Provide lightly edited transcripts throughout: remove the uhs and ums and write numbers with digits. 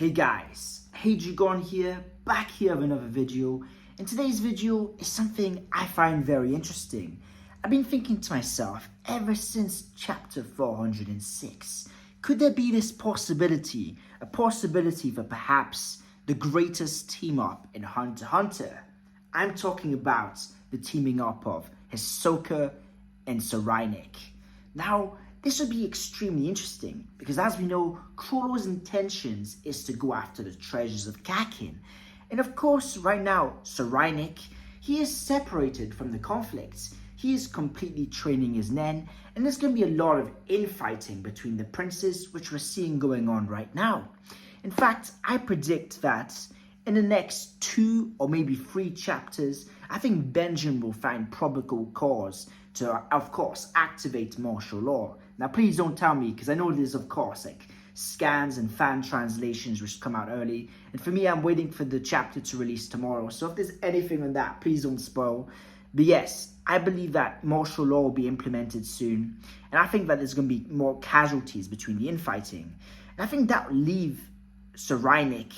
Hey guys, Hey Jugon here, back here with another video, and today's video is something I find very interesting. I've been thinking to myself ever since chapter 406, could there be this possibility, a possibility for perhaps the greatest team up in Hunter x Hunter? I'm talking about the teaming up of Hisoka and Tserriednich. Now, this would be extremely interesting because, as we know, Chrollo's intentions is to go after the treasures of Kakin. And of course, right now, Tserriednich, he is separated from the conflicts. He is completely training his nen, and there's going to be a lot of infighting between the princes, which we're seeing going on right now. In fact, I predict that in the next 2 or maybe 3 chapters, I think Benjamin will find probable cause to, of course, activate martial law. Now, please don't tell me, because I know there's, of course, like scans and fan translations which come out early. And for me, I'm waiting for the chapter to release tomorrow. So if there's anything on that, please don't spoil. But yes, I believe that martial law will be implemented soon. And I think that there's going to be more casualties between the infighting. And I think that will leave Tserriednich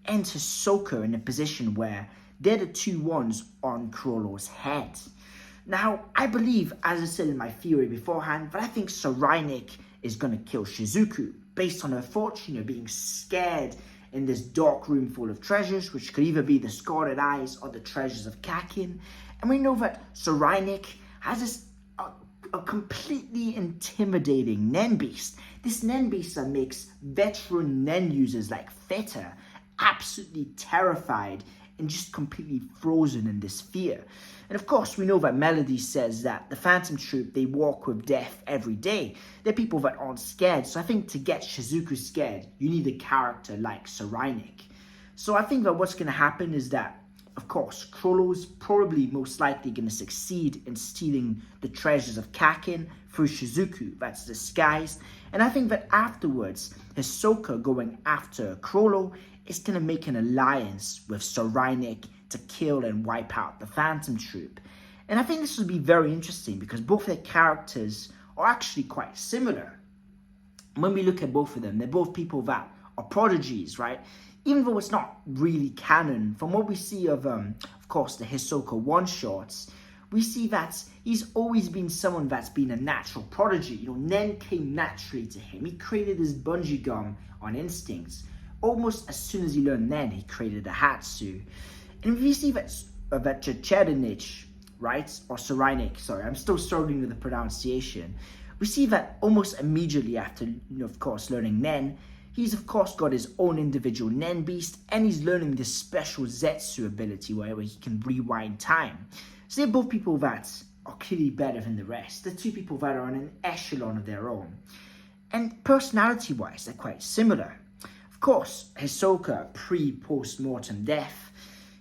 and Hisoka in a position where they're the two ones on Chrollo's head. Now, I believe, as I said in my theory beforehand, that I think Tserriednich is going to kill Shizuku based on her fortune of being scared in this dark room full of treasures, which could either be the Scarlet Eyes or the treasures of Kakin. And we know that Tserriednich has this a completely intimidating Nen Beast. This Nen Beast that makes veteran Nen users like Theta absolutely terrified and just completely frozen in this fear. And of course, we know that Melody says that the Phantom Troupe, they walk with death every day. They're people that aren't scared. So I think to get Shizuku scared, you need a character like Tserriednich. So I think that what's going to happen is that, of course, Chrollo's probably most likely going to succeed in stealing the treasures of Kakin through Shizuku, that's disguised. And I think that afterwards, Hisoka going after Chrollo is going to make an alliance with Tserriednich to kill and wipe out the Phantom Troupe. And I think this will be very interesting because both their characters are actually quite similar. When we look at both of them, they're both people that are prodigies, right? Even though it's not really canon, from what we see of course, the Hisoka one-shots, we see that he's always been someone that's been a natural prodigy. You know, Nen came naturally to him. He created his bungee gum on instincts. Almost as soon as he learned Nen, he created a Hatsu. And we see that Tserriednich, right, or Tserriednich, sorry, I'm still struggling with the pronunciation. We see that almost immediately after, of course, learning Nen, he's of course got his own individual Nen Beast, and he's learning this special Zetsu ability where he can rewind time. So they're both people that are clearly better than the rest. They're two people that are on an echelon of their own. And personality-wise, they're quite similar. Of course, Hisoka, pre-post-mortem death,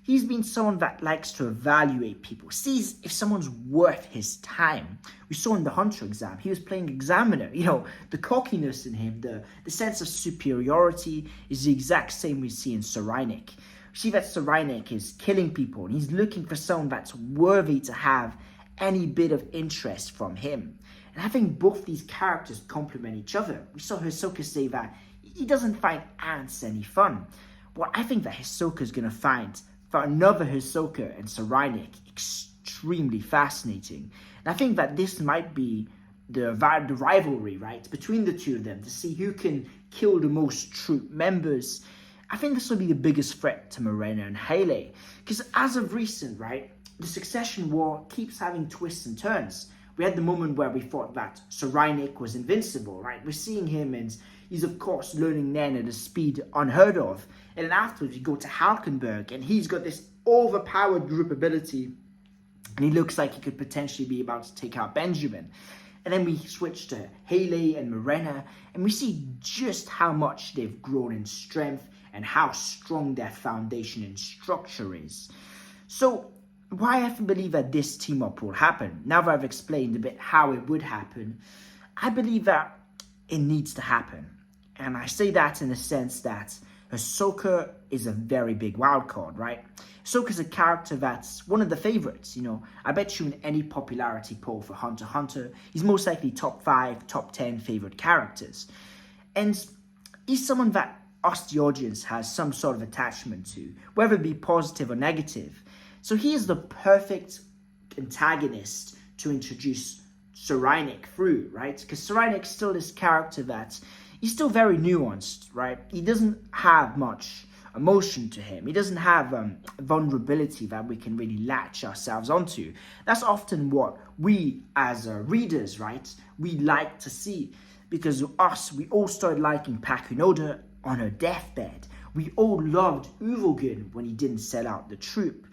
he's been someone that likes to evaluate people, sees if someone's worth his time. We saw in the Hunter exam, he was playing examiner. You know, the cockiness in him, the sense of superiority is the exact same we see in Tserriednich. We see that Tserriednich is killing people, and he's looking for someone that's worthy to have any bit of interest from him. And I think both these characters complement each other. We saw Hisoka say that he doesn't find ants any fun. Well, I think that Hisoka is going to find for another Hisoka and Tserriednich extremely fascinating. And I think that this might be the rivalry, right, between the two of them to see who can kill the most Troupe members. I think this will be the biggest threat to Morena and Hayley. Because as of recent, right, the Succession War keeps having twists and turns. We had the moment where we thought that Tserriednich was invincible, right? We're seeing him and he's, of course, learning Nen at a speed unheard of. And then afterwards, we go to Halkenberg, and he's got this overpowered group ability. And he looks like he could potentially be about to take out Benjamin. And then we switch to Hayley and Morena, and we see just how much they've grown in strength and how strong their foundation and structure is. So, why I believe that this team-up will happen, now that I've explained a bit how it would happen, I believe that it needs to happen. And I say that in the sense that Hisoka is a very big wild card, right? Hisoka's a character that's one of the favorites, you know. I bet you in any popularity poll for Hunter x Hunter, he's most likely top 5, top 10 favorite characters. And he's someone that us, the audience, has some sort of attachment to, whether it be positive or negative. So he is the perfect antagonist to introduce Tserriednich through, right? Because Tserriednich still this character that he's still very nuanced, right? He doesn't have much emotion to him. He doesn't have vulnerability that we can really latch ourselves onto. That's often what we as readers, right, we like to see. Because we all started liking Pakunoda on her deathbed. We all loved Urogen when he didn't sell out the Troupe.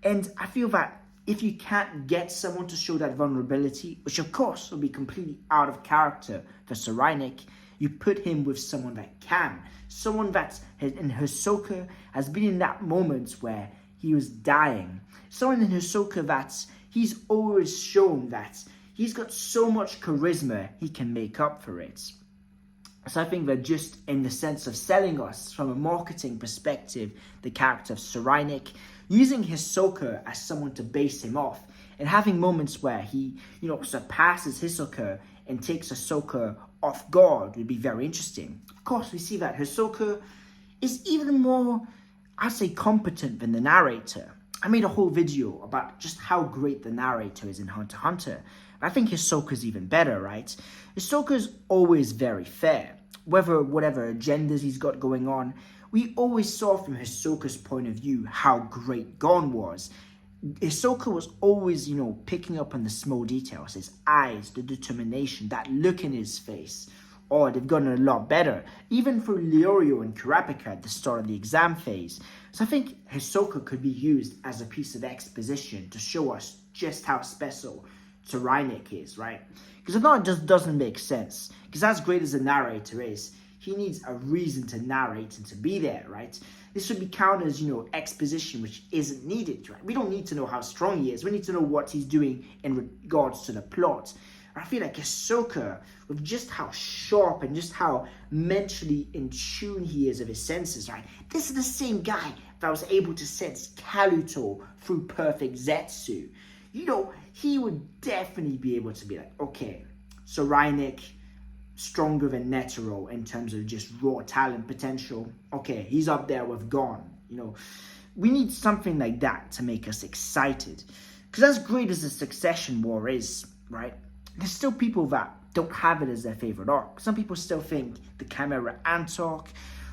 And I feel that if you can't get someone to show that vulnerability, which of course will be completely out of character for Tserriednich, you put him with someone that can. Someone that in Hisoka has been in that moment where he was dying. Someone in Hisoka that he's always shown that he's got so much charisma, he can make up for it. So I think that just in the sense of selling us from a marketing perspective, the character of Tserriednich, using Hisoka as someone to base him off, and having moments where he, surpasses Hisoka and takes Hisoka off guard would be very interesting. Of course, we see that Hisoka is even more, I'd say, competent than the narrator. I made a whole video about just how great the narrator is in Hunter x Hunter. I think Hisoka's even better, right? Hisoka's always very fair. Whatever agendas he's got going on, we always saw from Hisoka's point of view how great Gon was. Hisoka was always, picking up on the small details. His eyes, the determination, that look in his face. Oh, they've gotten a lot better. Even for Leorio and Kurapika at the start of the exam phase. So I think Hisoka could be used as a piece of exposition to show us just how special Tserriednich is, right? Because if not, it just doesn't make sense. Because as great as a narrator is, he needs a reason to narrate and to be there, right? This would be counted as, exposition, which isn't needed, right? We don't need to know how strong he is. We need to know what he's doing in regards to the plot. I feel like Hisoka, with just how sharp and just how mentally in tune he is of his senses, right? This is the same guy that was able to sense Kaluto through perfect Zetsu. He would definitely be able to be like, okay, Tserriednich, stronger than Netero in terms of just raw talent potential. Okay, he's up there with Gon. We need something like that to make us excited. Because as great as the Succession War is, right, there's still people that don't have it as their favorite arc. Some people still think the Chimera Ant arc,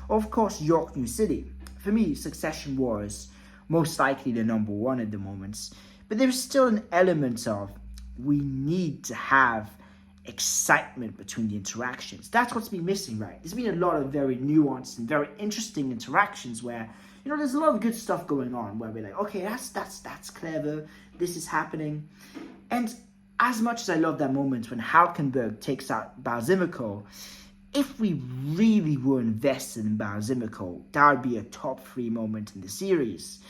or of course York New City. For me, Succession War is most likely the number one at the moment. But there's still an element of we need to have excitement between the interactions. That's what's been missing, right? There's been a lot of very nuanced and very interesting interactions where, there's a lot of good stuff going on where we're like, okay, that's clever, this is happening. And as much as I love that moment when Halkenberg takes out Balsamico, if we really were invested in Balsamico, that would be a top 3 moment in the series.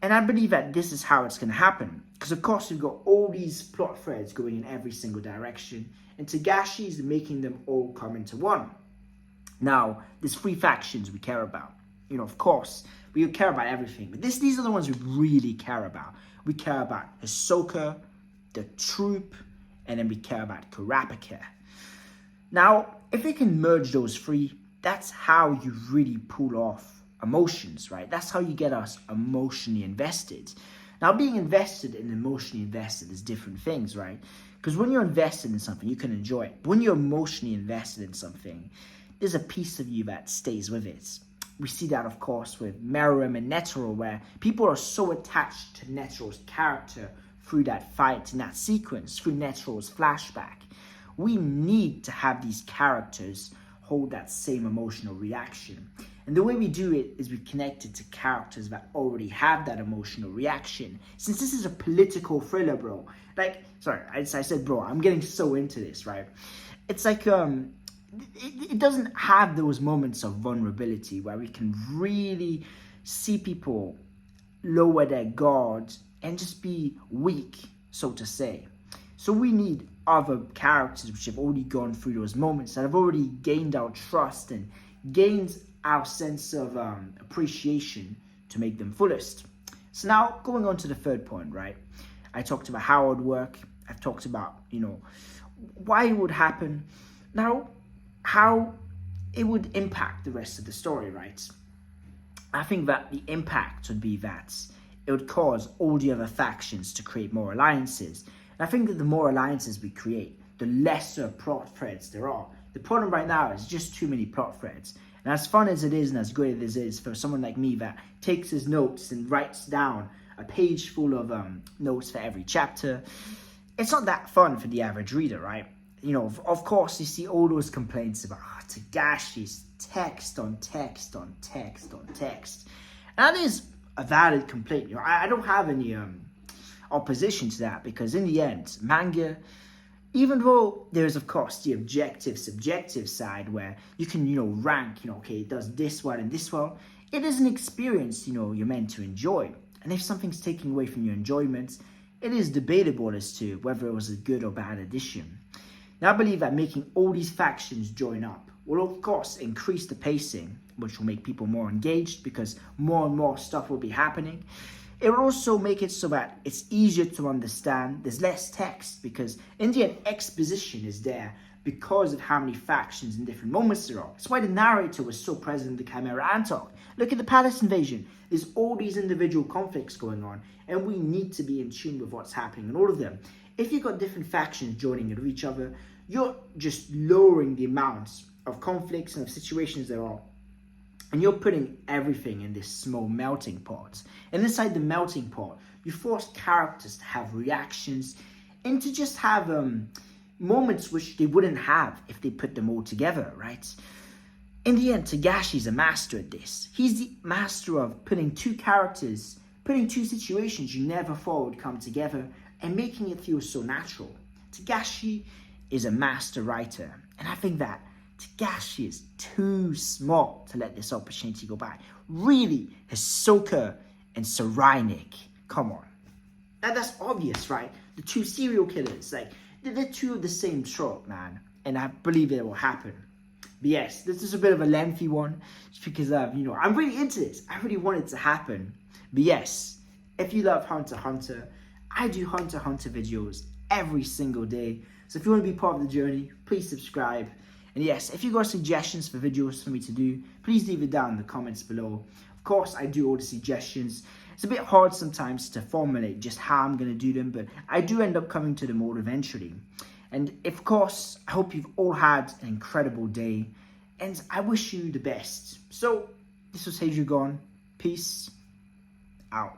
And I believe that this is how it's going to happen. Because of course we've got all these plot threads going in every single direction. And Togashi is making them all come into one. Now, there's 3 factions we care about. Of course, we care about everything. But these are the ones we really care about. We care about Hisoka, the Troupe, and then we care about Kurapika. Now, if they can merge those 3, that's how you really pull off emotions, right? That's how you get us emotionally invested. Now, being invested and emotionally invested is different things, right? Because when you're invested in something, you can enjoy it. But when you're emotionally invested in something, there's a piece of you that stays with it. We see that, of course, with Meruem and Netero, where people are so attached to Netero's character through that fight and that sequence, through Netero's flashback. We need to have these characters hold that same emotional reaction. And the way we do it is we connect it to characters that already have that emotional reaction. Since this is a political thriller, bro. I said bro, I'm getting so into this, right? It's like, it doesn't have those moments of vulnerability where we can really see people lower their guard and just be weak, so to say. So we need other characters which have already gone through those moments, that have already gained our trust and gained our sense of appreciation to make them fullest. So now, going on to the third point, right? I talked about how it would work. I've talked about, why it would happen. Now, how it would impact the rest of the story, right? I think that the impact would be that it would cause all the other factions to create more alliances. And I think that the more alliances we create, the lesser plot threads there are. The problem right now is just too many plot threads. And as fun as it is and as great as it is for someone like me that takes his notes and writes down a page full of notes for every chapter, it's not that fun for the average reader, right? You know, of course, you see all those complaints about Togashi's text on text on text on text. And that is a valid complaint. You know, I don't have any opposition to that, because in the end, manga, even though there's of course the objective, subjective side where you can, you know, rank, you know, okay, it does this well and this well, it is an experience, you know, you're meant to enjoy. And if something's taking away from your enjoyment, it is debatable as to whether it was a good or bad addition. Now, I believe that making all these factions join up will of course increase the pacing, which will make people more engaged because more and more stuff will be happening. It will also make it so that it's easier to understand. There's less text because in the end, exposition is there because of how many factions and different moments there are. That's why the narrator was so present in the Chimera Antok. Look at the palace invasion. There's all these individual conflicts going on, and we need to be in tune with what's happening in all of them. If you've got different factions joining into each other, you're just lowering the amounts of conflicts and of situations there are. And you're putting everything in this small melting pot. And inside the melting pot, you force characters to have reactions and to just have moments which they wouldn't have if they put them all together, right? In the end, Togashi's a master at this. He's the master of putting two characters, putting two situations you never thought would come together and making it feel so natural. Togashi is a master writer, and I think that Togashi is too smart to let this opportunity go by. Really, Hisoka and Tserriednich, come on. And that's obvious, right? The two serial killers, like, they're two of the same trope, man. And I believe it will happen. But yes, this is a bit of a lengthy one, just because, you know, I'm really into this. I really want it to happen. But yes, if you love Hunter x Hunter, I do Hunter x Hunter videos every single day. So if you want to be part of the journey, please subscribe. And yes, if you got suggestions for videos for me to do, please leave it down in the comments below. Of course, I do all the suggestions. It's a bit hard sometimes to formulate just how I'm going to do them, but I do end up coming to them all eventually. And of course, I hope you've all had an incredible day, and I wish you the best. So, this was Hisoka. Peace out.